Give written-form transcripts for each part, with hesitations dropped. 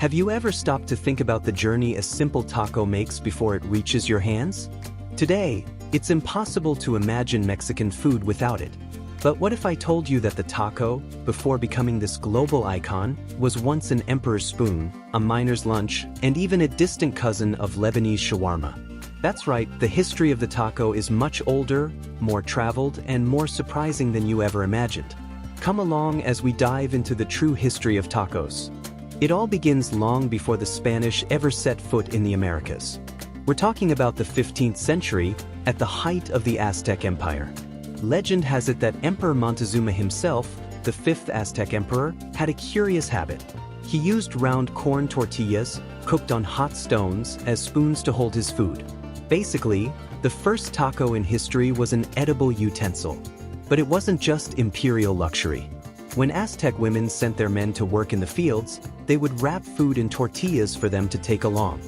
Have you ever stopped to think about the journey a simple taco makes before it reaches your hands? Today, it's impossible to imagine Mexican food without it. But what if I told you that the taco, before becoming this global icon, was once an emperor's spoon, a miner's lunch, and even a distant cousin of Lebanese shawarma? That's right, the history of the taco is much older, more traveled, and more surprising than you ever imagined. Come along as we dive into the true history of tacos. It all begins long before the Spanish ever set foot in the Americas. We're talking about the 15th century, at the height of the Aztec Empire. Legend has it that Emperor Montezuma himself, the 5th Aztec emperor, had a curious habit. He used round corn tortillas, cooked on hot stones, as spoons to hold his food. Basically, the first taco in history was an edible utensil. But it wasn't just imperial luxury. When Aztec women sent their men to work in the fields, they would wrap food in tortillas for them to take along.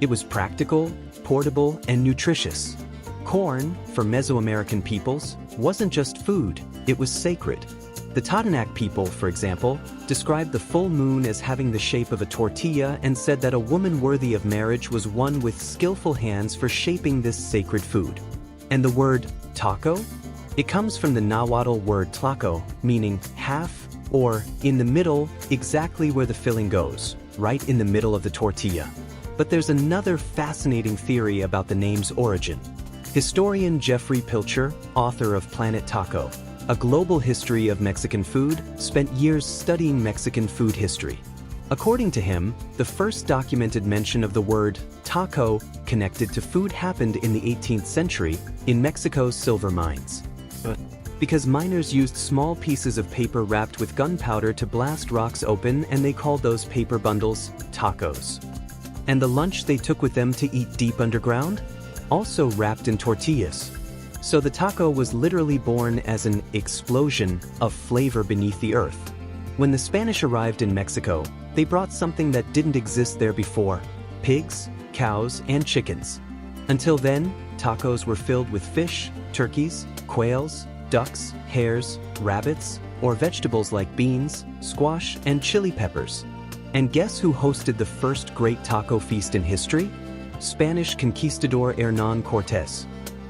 It was practical, portable, and nutritious. Corn, for Mesoamerican peoples, wasn't just food, it was sacred. The Totonac people, for example, described the full moon as having the shape of a tortilla and said that a woman worthy of marriage was one with skillful hands for shaping this sacred food. And the word taco? It comes from the Nahuatl word tlaco, meaning half, or in the middle, exactly where the filling goes, right in the middle of the tortilla. But there's another fascinating theory about the name's origin. Historian Jeffrey Pilcher, author of Planet Taco, A Global History of Mexican Food, spent years studying Mexican food history. According to him, the first documented mention of the word taco connected to food happened in the 18th century in Mexico's silver mines. Because miners used small pieces of paper wrapped with gunpowder to blast rocks open, and they called those paper bundles tacos. And the lunch they took with them to eat deep underground? Also wrapped in tortillas. So the taco was literally born as an explosion of flavor beneath the earth. When the Spanish arrived in Mexico, they brought something that didn't exist there before: pigs, cows, and chickens. Until then, tacos were filled with fish, turkeys, quails, ducks, hares, rabbits, or vegetables like beans, squash, and chili peppers. And guess who hosted the first great taco feast in history? Spanish conquistador Hernán Cortés.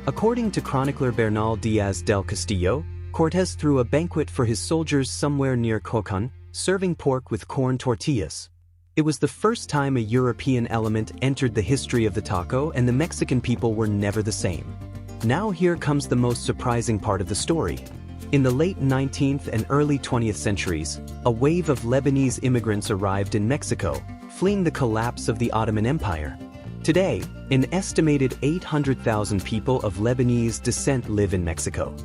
According to chronicler Bernal Díaz del Castillo, Cortés threw a banquet for his soldiers somewhere near Cocan, serving pork with corn tortillas. It was the first time a European element entered the history of the taco, and the Mexican people were never the same. Now here comes the most surprising part of the story. In the late 19th and early 20th centuries, a wave of Lebanese immigrants arrived in Mexico, fleeing the collapse of the Ottoman Empire. Today, an estimated 800,000 people of Lebanese descent live in Mexico.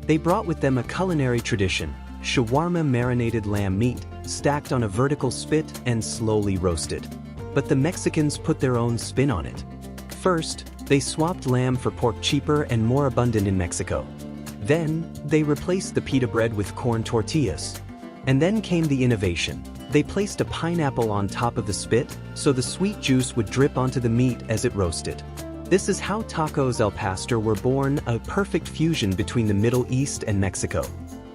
They brought with them a culinary tradition: shawarma marinated lamb meat, stacked on a vertical spit and slowly roasted. But the Mexicans put their own spin on it. First, they swapped lamb for pork, cheaper and more abundant in Mexico. Then, they replaced the pita bread with corn tortillas. And then came the innovation. They placed a pineapple on top of the spit, so the sweet juice would drip onto the meat as it roasted. This is how tacos al pastor were born, a perfect fusion between the Middle East and Mexico.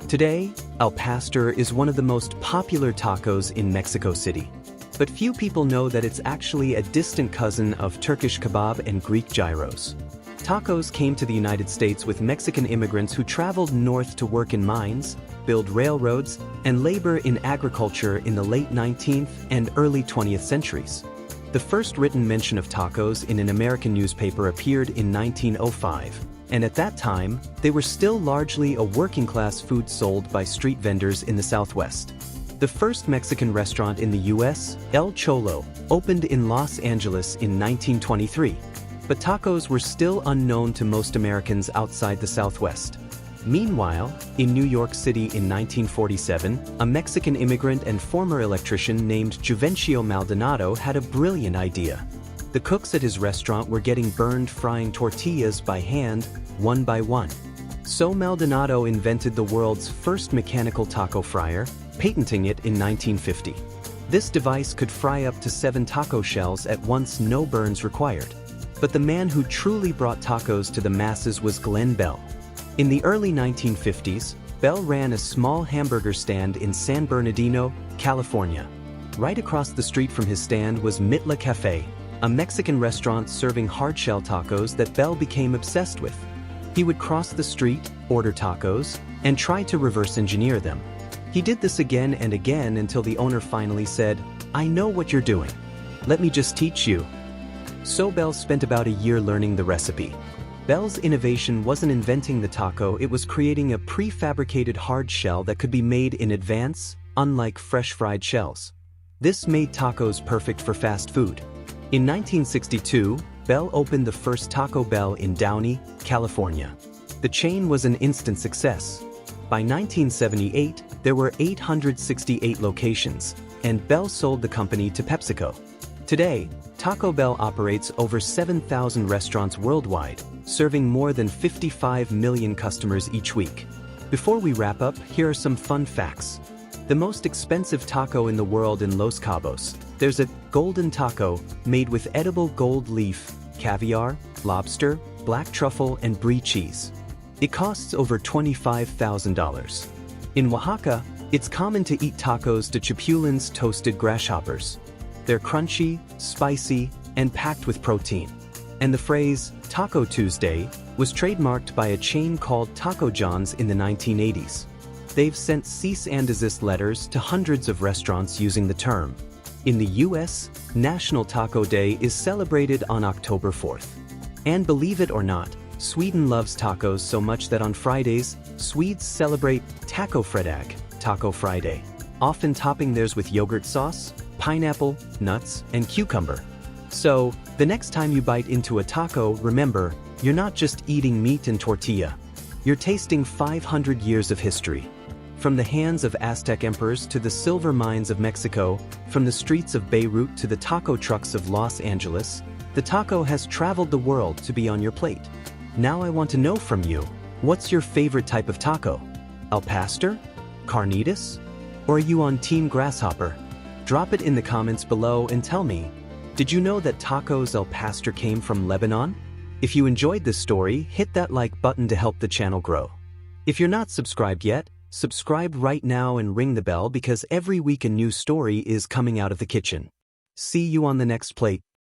Today, al pastor is one of the most popular tacos in Mexico City. But few people know that it's actually a distant cousin of Turkish kebab and Greek gyros. Tacos came to the United States with Mexican immigrants who traveled north to work in mines, build railroads, and labor in agriculture in the late 19th and early 20th centuries. The first written mention of tacos in an American newspaper appeared in 1905, and at that time, they were still largely a working-class food sold by street vendors in the Southwest. The first Mexican restaurant in the U.S., El Cholo, opened in Los Angeles in 1923. But tacos were still unknown to most Americans outside the Southwest. Meanwhile, in New York City in 1947, a Mexican immigrant and former electrician named Juvencio Maldonado had a brilliant idea. The cooks at his restaurant were getting burned frying tortillas by hand, one by one. So Maldonado invented the world's first mechanical taco fryer, patenting it in 1950. This device could fry up to 7 taco shells at once, no burns required. But the man who truly brought tacos to the masses was Glen Bell. In the early 1950s, Bell ran a small hamburger stand in San Bernardino, California. Right across the street from his stand was Mitla Cafe, a Mexican restaurant serving hard-shell tacos that Bell became obsessed with. He would cross the street, order tacos, and try to reverse engineer them. He did this again and again until the owner finally said, "I know what you're doing. Let me just teach you." So Bell spent about a year learning the recipe. Bell's innovation wasn't inventing the taco, it was creating a prefabricated hard shell that could be made in advance, unlike fresh fried shells. This made tacos perfect for fast food. In 1962, Bell opened the first Taco Bell in Downey, California. The chain was an instant success. By 1978, there were 868 locations, and Bell sold the company to PepsiCo. Today, Taco Bell operates over 7,000 restaurants worldwide, serving more than 55 million customers each week. Before we wrap up, here are some fun facts. The most expensive taco in the world in Los Cabos. There's a golden taco made with edible gold leaf, caviar, lobster, black truffle, and brie cheese. It costs over $25,000. In Oaxaca, it's common to eat tacos de chapulines toasted grasshoppers. They're crunchy, spicy, and packed with protein. And the phrase, Taco Tuesday, was trademarked by a chain called Taco John's in the 1980s. They've sent cease and desist letters to hundreds of restaurants using the term. In the US, National Taco Day is celebrated on October 4th. And believe it or not, Sweden loves tacos so much that on Fridays, Swedes celebrate Taco Fredag, Taco Friday, often topping theirs with yogurt sauce, pineapple, nuts, and cucumber. So, the next time you bite into a taco, remember, you're not just eating meat and tortilla. You're tasting 500 years of history. From the hands of Aztec emperors to the silver mines of Mexico, from the streets of Beirut to the taco trucks of Los Angeles, the taco has traveled the world to be on your plate. Now I want to know from you, what's your favorite type of taco? Al pastor? Carnitas? Or are you on Team Grasshopper? Drop it in the comments below and tell me, did you know that tacos al pastor came from Lebanon? If you enjoyed this story, hit that like button to help the channel grow. If you're not subscribed yet, subscribe right now and ring the bell because every week a new story is coming out of the kitchen. See you on the next plate.